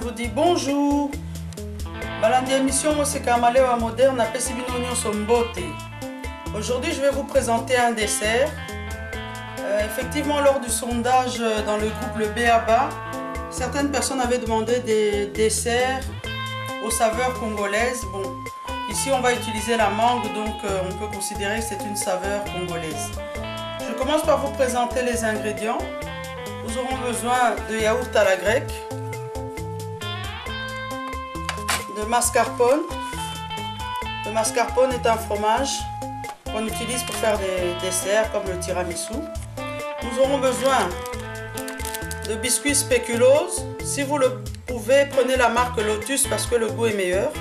vous dit bonjour. Balandi émission, c'est Kamalewa moderne, apesi bino nyonso mbote. Aujourd'hui, je vais vous présenter un dessert. Effectivement, lors du sondage dans le groupe Le B.A.B.A, certaines personnes avaient demandé des desserts aux saveurs congolaises. Bon, ici on va utiliser la mangue, donc on peut considérer que c'est une saveur congolaise. Je commence par vous présenter les ingrédients. Nous aurons besoin de yaourt à la grecque, de mascarpone. Le mascarpone est un fromage qu'on utilise pour faire des desserts comme le tiramisu. Nous aurons besoin de biscuits spéculoos. Si vous le pouvez, prenez la marque Lotus parce que le goût est meilleur.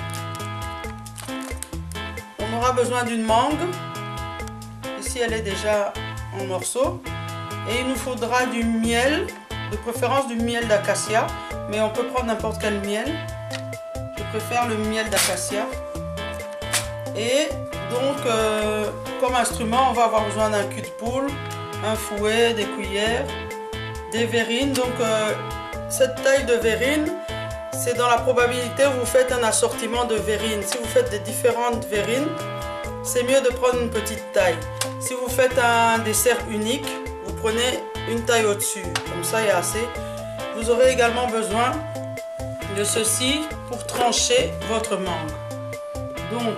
On aura besoin d'une mangue. Ici, elle est déjà en morceaux. Et il nous faudra du miel, de préférence du miel d'acacia, mais on peut prendre n'importe quel miel. Je préfère le miel d'acacia. Et donc, comme instrument, on va avoir besoin d'un cul de poule, un fouet, des cuillères, des verrines. Donc, cette taille de verrine, c'est dans la probabilité où vous faites un assortiment de verrines. Si vous faites des différentes verrines, c'est mieux de prendre une petite taille. Si vous faites un dessert unique, vous prenez une taille au-dessus, comme ça il y a assez. Vous aurez également besoin de ceci pour trancher votre mangue. Donc,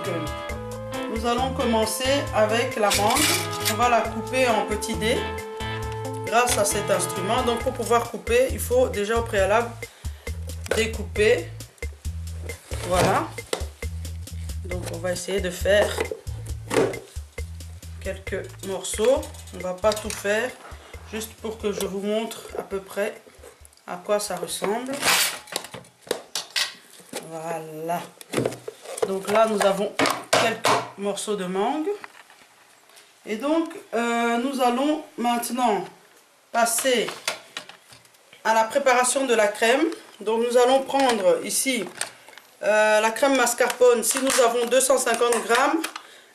nous allons commencer avec la mangue. On va la couper en petits dés grâce à cet instrument. Donc, pour pouvoir couper, il faut déjà au préalable découper. Voilà. Donc, on va essayer de faire quelques morceaux. On va pas tout faire, juste pour que je vous montre à peu près à quoi ça ressemble. Voilà. Donc là, nous avons quelques morceaux de mangue. Et donc, nous allons maintenant passer à la préparation de la crème. Donc, nous allons prendre ici la crème mascarpone. Si nous avons 250 grammes,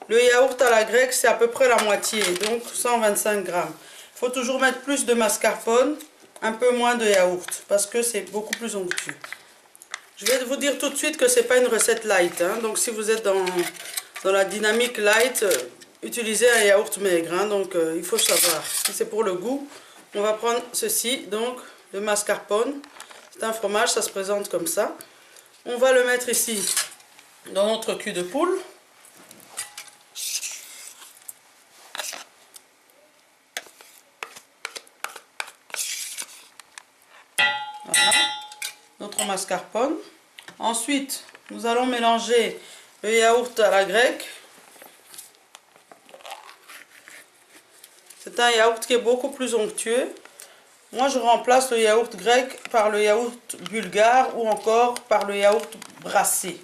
le yaourt à la grecque, c'est à peu près la moitié, donc 125 grammes. Il faut toujours mettre plus de mascarpone, un peu moins de yaourt, parce que c'est beaucoup plus onctueux. Je vais vous dire tout de suite que ce n'est pas une recette light, hein. Donc si vous êtes dans la dynamique light, utilisez un yaourt maigre, hein. Donc il faut savoir. Si c'est pour le goût, on va prendre ceci, donc le mascarpone. C'est un fromage, ça se présente comme ça. On va le mettre ici dans notre cul de poule. Voilà, notre mascarpone. Ensuite, nous allons mélanger le yaourt à la grecque. C'est un yaourt qui est beaucoup plus onctueux. Moi, je remplace le yaourt grec par le yaourt bulgare ou encore par le yaourt brassé.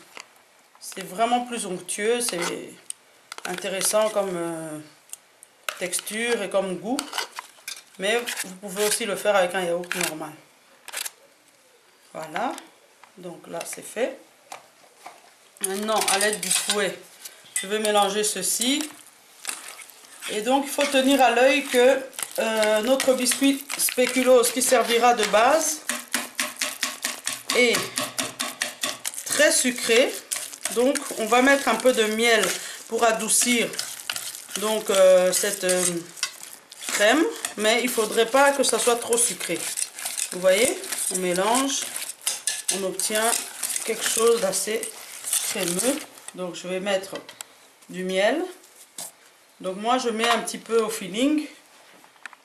C'est vraiment plus onctueux, c'est intéressant comme texture et comme goût. Mais vous pouvez aussi le faire avec un yaourt normal. Voilà, donc là c'est fait. Maintenant, à l'aide du fouet, je vais mélanger ceci. Et donc, il faut tenir à l'œil que notre biscuit spéculoos qui servira de base est très sucré. Donc, on va mettre un peu de miel pour adoucir donc, cette crème. Mais il ne faudrait pas que ça soit trop sucré. Vous voyez, on mélange. On obtient quelque chose d'assez crémeux. Donc je vais mettre du miel. Donc moi je mets un petit peu au feeling.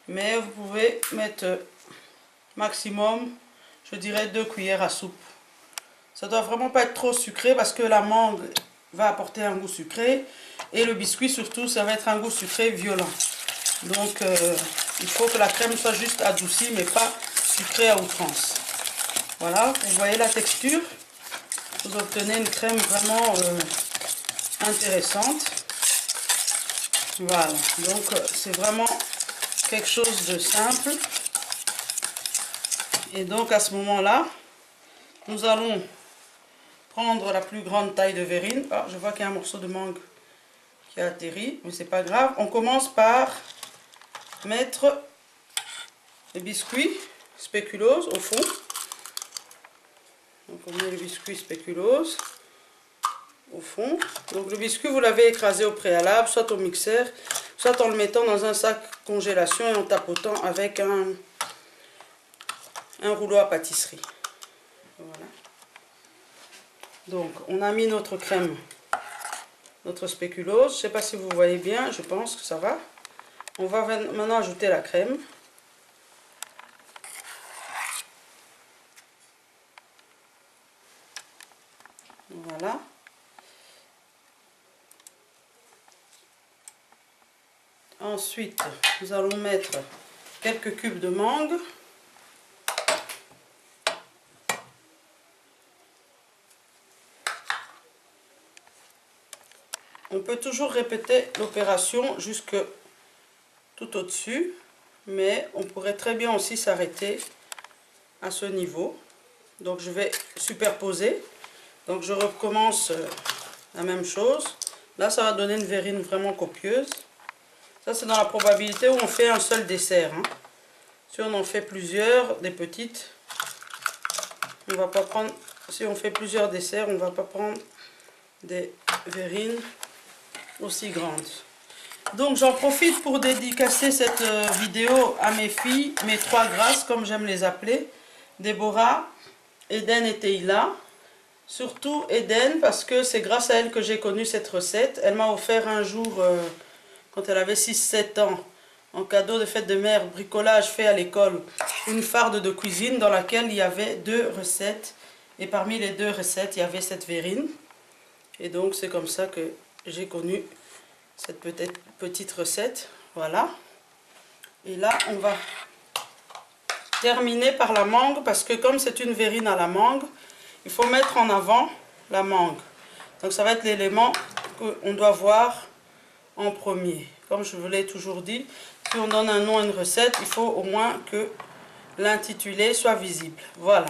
Mais vous pouvez mettre maximum, je dirais 2 cuillères à soupe. Ça doit vraiment pas être trop sucré parce que la mangue va apporter un goût sucré. Et le biscuit surtout, ça va être un goût sucré violent. Donc il faut que la crème soit juste adoucie mais pas sucrée à outrance. Voilà, vous voyez la texture, vous obtenez une crème vraiment intéressante. Voilà, donc c'est vraiment quelque chose de simple. Et donc à ce moment-là, nous allons prendre la plus grande taille de verrine. Ah, je vois qu'il y a un morceau de mangue qui a atterri, mais c'est pas grave. On commence par mettre les biscuits spéculoos au fond. Donc on met le biscuit spéculoos au fond. Donc le biscuit, vous l'avez écrasé au préalable, soit au mixeur, soit en le mettant dans un sac congélation et en tapotant avec un rouleau à pâtisserie. Voilà. Donc on a mis notre crème, notre spéculoos. Je ne sais pas si vous voyez bien, je pense que ça va. On va maintenant ajouter la crème. Voilà. Ensuite, nous allons mettre quelques cubes de mangue. On peut toujours répéter l'opération jusque tout au-dessus, mais on pourrait très bien aussi s'arrêter à ce niveau. Donc je vais superposer. Donc je recommence la même chose. Là, ça va donner une verrine vraiment copieuse. Ça, c'est dans la probabilité où on fait un seul dessert. Hein. Si on en fait plusieurs, des petites, on va pas prendre. Si on fait plusieurs desserts, on va pas prendre des verrines aussi grandes. Donc j'en profite pour dédicacer cette vidéo à mes filles, mes trois grâces comme j'aime les appeler, Déborah, Eden et Teila. Surtout Eden parce que c'est grâce à elle que j'ai connu cette recette. Elle m'a offert un jour, quand elle avait 6-7 ans, en cadeau de fête de mère, bricolage fait à l'école, une farde de cuisine dans laquelle il y avait 2 recettes. Et parmi les 2 recettes, il y avait cette verrine. Et donc c'est comme ça que j'ai connu cette petite recette. Voilà. Et là, on va terminer par la mangue parce que comme c'est une verrine à la mangue, il faut mettre en avant la mangue. Donc ça va être l'élément qu'on doit voir en premier. Comme je vous l'ai toujours dit, si on donne un nom à une recette, il faut au moins que l'intitulé soit visible. Voilà.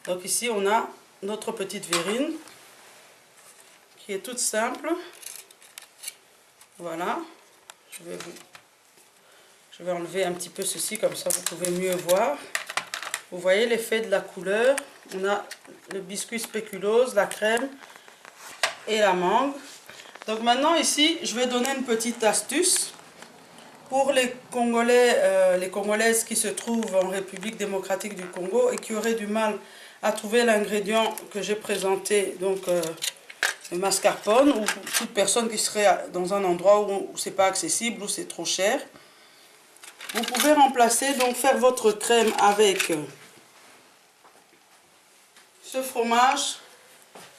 Donc ici on a notre petite verrine qui est toute simple. Voilà. Je vais enlever un petit peu ceci, comme ça vous pouvez mieux voir. Vous voyez l'effet de la couleur. On a le biscuit spéculoos, la crème et la mangue. Donc maintenant ici, je vais donner une petite astuce pour les Congolais, les Congolaises qui se trouvent en République démocratique du Congo et qui auraient du mal à trouver l'ingrédient que j'ai présenté, donc le mascarpone, ou toute personne qui serait dans un endroit où c'est pas accessible, où c'est trop cher. Vous pouvez remplacer, donc faire votre crème avec ce fromage,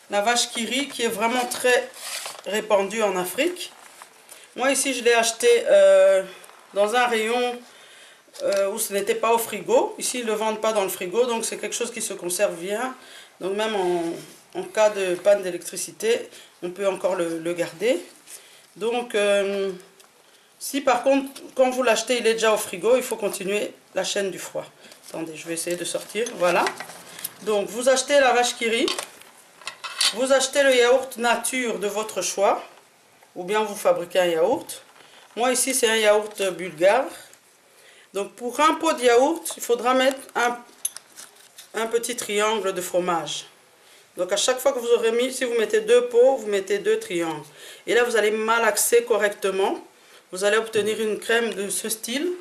la vache qui rit, qui est vraiment très répandu en Afrique. Moi ici je l'ai acheté dans un rayon où ce n'était pas au frigo. Ici ils ne le vendent pas dans le frigo, donc c'est quelque chose qui se conserve bien. Donc même en cas de panne d'électricité, on peut encore le garder. Donc si par contre quand vous l'achetez il est déjà au frigo, il faut continuer la chaîne du froid. Attendez, je vais essayer de sortir. Voilà. Donc vous achetez la vache qui rit, vous achetez le yaourt nature de votre choix, ou bien vous fabriquez un yaourt. Moi ici c'est un yaourt bulgare. Donc pour un pot de yaourt, il faudra mettre un petit triangle de fromage. Donc à chaque fois que vous aurez mis, si vous mettez 2 pots, vous mettez 2 triangles. Et là vous allez malaxer correctement. Vous allez obtenir une crème de ce style.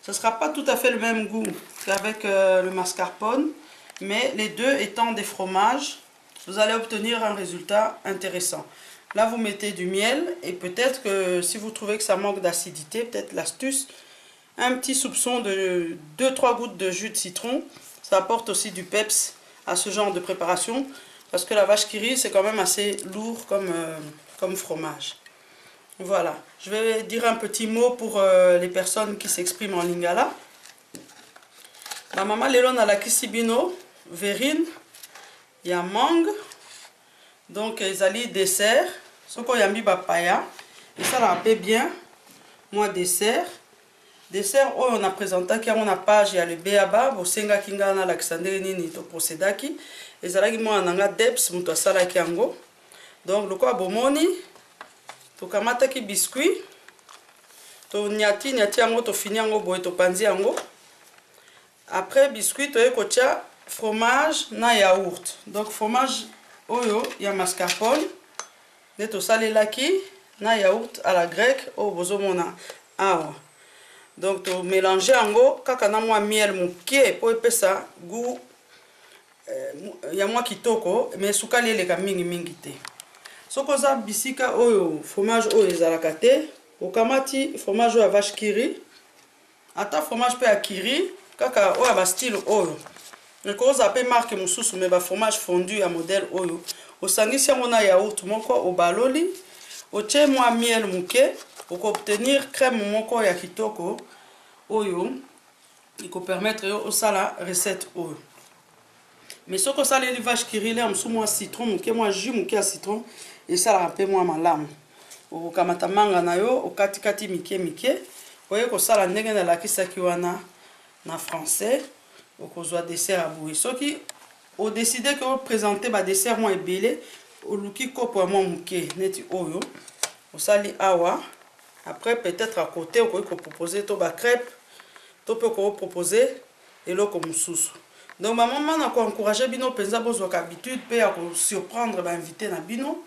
Ce ne sera pas tout à fait le même goût qu'avec le mascarpone. Mais les deux étant des fromages, vous allez obtenir un résultat intéressant. Là, vous mettez du miel et peut-être que si vous trouvez que ça manque d'acidité, peut-être l'astuce, un petit soupçon de 2-3 gouttes de jus de citron. Ça apporte aussi du peps à ce genre de préparation parce que la vache qui rit, c'est quand même assez lourd comme fromage. Voilà, je vais dire un petit mot pour les personnes qui s'expriment en lingala. La maman lelo na la kisibino verrine ya mangue, donc ezali dessert soko yambi bapaya et ça la paie bien moi dessert oyo on a présenté on a page ya le beaba bosenga kinga na Alexandre nini to procédaki ezalaki moi nanga deps muto asalaki yango. Donc loko bomoni to kamata ki biscuit to nyati yango to fini yango boye to panzi yango. Après biscuit, tu as kotia fromage na yaourt. Donc fromage oyo ya mascarpone nde tosalelaki na yaourt à la grecque oyo bozomona awa. Donc to mélanger yango kaka na mwa miel moke po epesa goût ya mwa kitoko, mais sukali eleka mingi mingi te. Soki oza bisika oyo fromage oyo ezalaka te, okamati fromage oyo ya vache qui rit, ata fromage pe ya kiri kaka oyo ya ba style oyo. Ekoza pe marque mosusu me ba fromage fondu ya modèle oyo. Osangisi yango na yaourt moko obaloli, otie mwa miel moke, oko obtenir crème moko ya kitoko oyo iko permettre yo osala recette oyo. Mais soki osaleli vache qui rit mosusu mwa citron moke, mwa jus moke ya citron esalaka mpe mwa malamu. Okamata manga na yo okatikati mike mike, oye kosala ndenge nalakisaki wana na français. Okozwa dessert à boye. Soki o décider que vous présenter ba dessert moi ebele, oluki kopo ya mwa moke neti oyo osali awa. Après peut-être à côté on peut proposer to ba crêpe, to peut proposer eloko mosusu. Donc ma maman na ko encourager bino penza bozwa habitude pe ya ko surprendre ba invité na bino.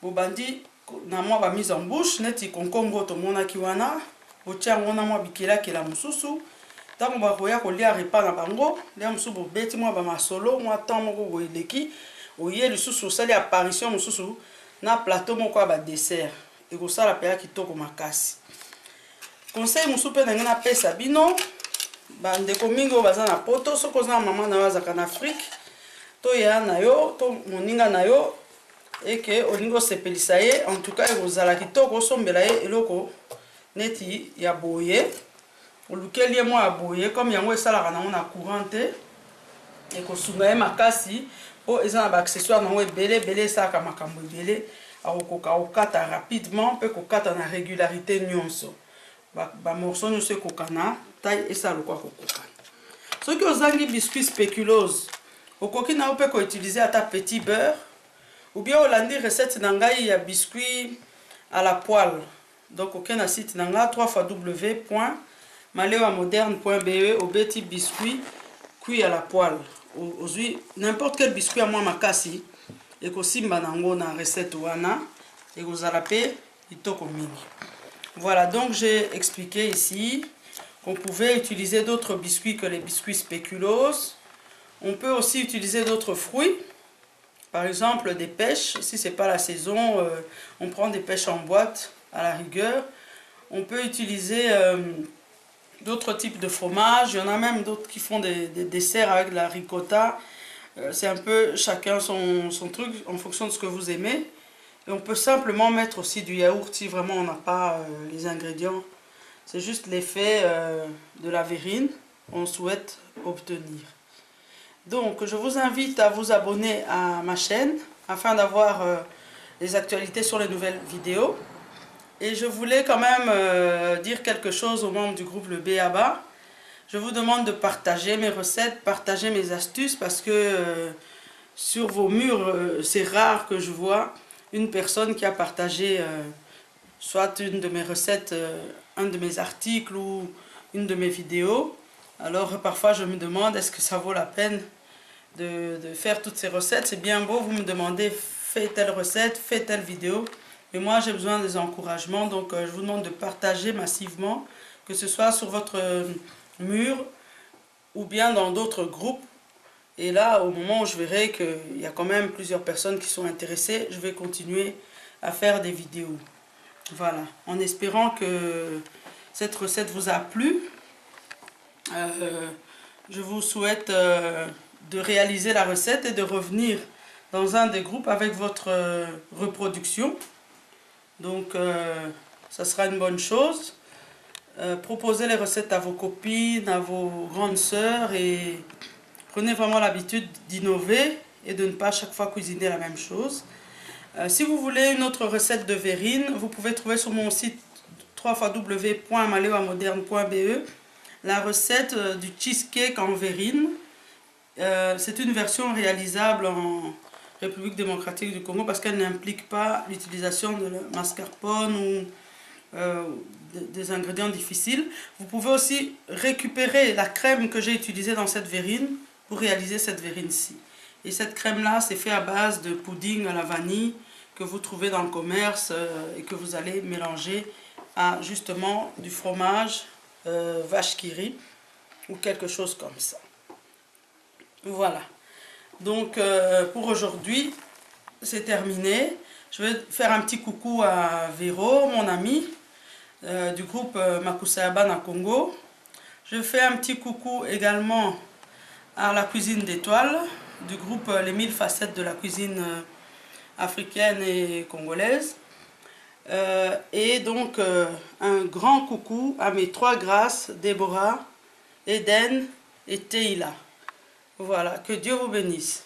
Bo bandi na mwa ba mise en bouche neti konkongo to mona ki wana, otia ngona mwa bikela kela mosusu. Tant que bakoya kolia repas na bango, lia musu bobeti mwa ba masolo, mwa temps moko boeleki, oye lisusu sali apparition mususu na plateau moko ba dessert. Et ko sala pe ya kitoko makasi. Conseil musu pe na pesa bino, ba ndeko mingi o baza na poto, soko za mama na wazaka na Afrique, to ya na yo, to moninga na yo, et que oningo sepelisa ye, en tout cas ezala kitoko sombela ye eloko neti ya boye. Olukeli mo aboye comme yango esalaka nango na courante et ko sunga makasi po eza na ba accessoire nango ebele bele esalaka makambo ebele akokoka okata rapidement pe kokata na régularité nyonso ba morceau nyonso ekokana taille esala kwa kokoka. Soki ozangi biscuit spéculoos okoki na pe ko utiliser ata petit beurre ou bien olandi recette na ngai ya biscuit à la poêle. Donc ok na site na nga www.malewamoderne.be au petit biscuit cuit à la poêle. Aujourd'hui n'importe quel biscuit à moi makasi et ko simba nango na recette wana et ko zalape itoko mingi. Voilà, donc j'ai expliqué ici qu'on pouvait utiliser d'autres biscuits que les biscuits spéculoos. On peut aussi utiliser d'autres fruits. Par exemple des pêches, si c'est pas la saison, on prend des pêches en boîte à la rigueur. On peut utiliser d'autres types de fromages. Il y en a même d'autres qui font des desserts avec de la ricotta. C'est un peu chacun son truc en fonction de ce que vous aimez. Et on peut simplement mettre aussi du yaourt si vraiment on n'a pas les ingrédients. C'est juste l'effet de la verrine qu'on souhaite obtenir. Donc je vous invite à vous abonner à ma chaîne afin d'avoir les actualités sur les nouvelles vidéos. Et je voulais quand même dire quelque chose aux membres du groupe Le B.A.B.A. Je vous demande de partager mes recettes, partager mes astuces parce que sur vos murs, c'est rare que je vois une personne qui a partagé soit une de mes recettes, un de mes articles ou une de mes vidéos. Alors parfois je me demande est-ce que ça vaut la peine de faire toutes ces recettes. C'est bien beau, vous me demandez fais telle recette, fais telle vidéo. Mais moi j'ai besoin des encouragements, donc je vous demande de partager massivement, que ce soit sur votre mur ou bien dans d'autres groupes. Et là, au moment où je verrai qu'il y a quand même plusieurs personnes qui sont intéressées, je vais continuer à faire des vidéos. Voilà, en espérant que cette recette vous a plu. Je vous souhaite de réaliser la recette et de revenir dans un des groupes avec votre reproduction. Donc, ça sera une bonne chose. Proposez les recettes à vos copines, à vos grandes sœurs et prenez vraiment l'habitude d'innover et de ne pas à chaque fois cuisiner la même chose. Si vous voulez une autre recette de verrine, vous pouvez trouver sur mon site www.malewamoderne.be la recette du cheesecake en verrine. C'est une version réalisable en République démocratique du Congo parce qu'elle n'implique pas l'utilisation de mascarpone ou des ingrédients difficiles. Vous pouvez aussi récupérer la crème que j'ai utilisée dans cette verrine pour réaliser cette verrine-ci. Et cette crème-là, c'est fait à base de pudding à la vanille que vous trouvez dans le commerce et que vous allez mélanger à justement du fromage vache qui rit ou quelque chose comme ça. Voilà. Donc pour aujourd'hui, c'est terminé. Je vais faire un petit coucou à Véro, mon ami du groupe Makusayaban à Congo. Je fais un petit coucou également à la cuisine d'étoiles du groupe Les 1000 facettes de la cuisine africaine et congolaise. Et donc un grand coucou à mes 3 grâces, Déborah, Eden et Teila. Voilà, que Dieu vous bénisse.